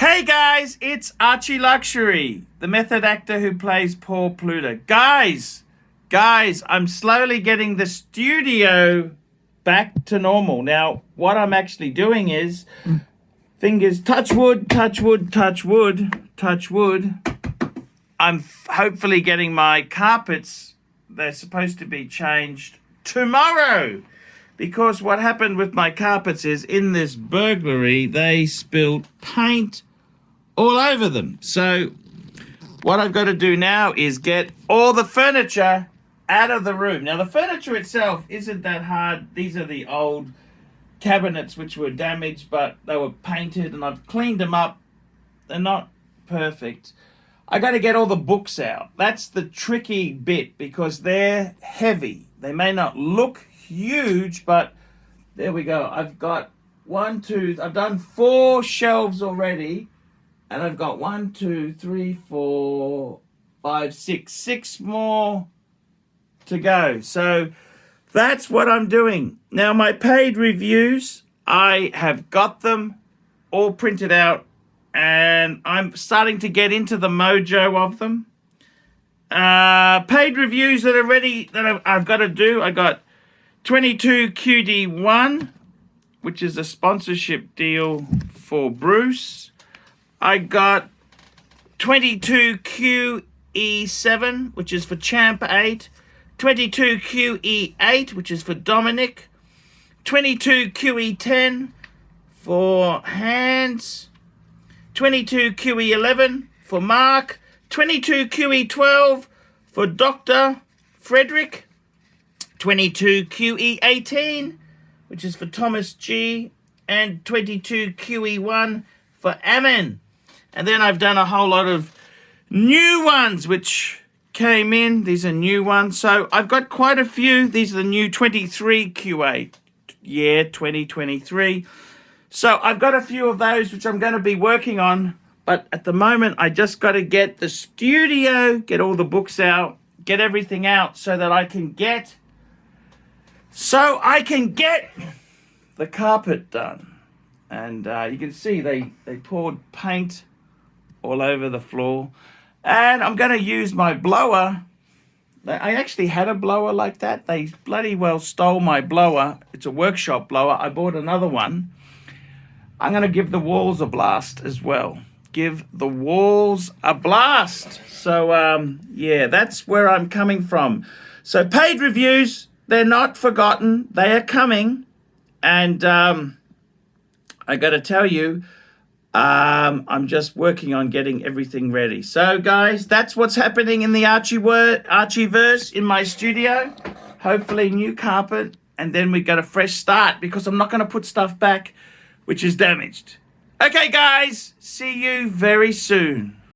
Hey guys, it's ArchieLuxury, the method actor who plays poor Pluta. Guys, I'm slowly getting the studio back to normal. Now, what I'm actually doing is, fingers touch wood, touch wood, touch wood, touch wood. I'm hopefully getting my carpets, they're supposed to be changed tomorrow. Because what happened with my carpets is, in this burglary, they spilled paint all over them. So what I've got to do now is get all the furniture out of the room. Now, the furniture itself isn't that hard. These are the old cabinets which were damaged, but they were painted, and I've cleaned them up. They're not perfect. I got to get all the books out. That's the tricky bit, because they're heavy. They may not look huge, but there we go. I've got I've done 4 shelves already, and I've got 6 more to go. So that's what I'm doing. Now, my paid reviews, I have got them all printed out, and I'm starting to get into the mojo of them. Paid reviews that are ready, that I've got to do. I got 22QD1, which is a sponsorship deal for Bruce. I got 22QE7, which is for Champ 8. 22QE8, which is for Dominic. 22QE10 for Hans. 22QE11 for Mark. 22QE12 for Dr. Frederick. 22QE18, which is for Thomas G, and 22QE1 for Ammon. And then I've done a whole lot of new ones which came in. These are new ones. So I've got quite a few. These are the new 23QA. Yeah, 2023. So I've got a few of those which I'm going to be working on. But at the moment, I just got to get the studio, get all the books out, get everything out so that I can get the carpet done. And you can see they poured paint all over the floor. And I'm going to use my blower. I actually had a blower like that. They bloody well stole my blower. It's a workshop blower. I bought another one. I'm going to give the walls a blast as well. Give the walls a blast. So, yeah, that's where I'm coming from. So paid reviews, they're not forgotten. They are coming. And I got to tell you, I'm just working on getting everything ready. So, guys, that's what's happening in the Archieverse in my studio. Hopefully new carpet. And then we got a fresh start, because I'm not going to put stuff back which is damaged. Okay, guys, see you very soon.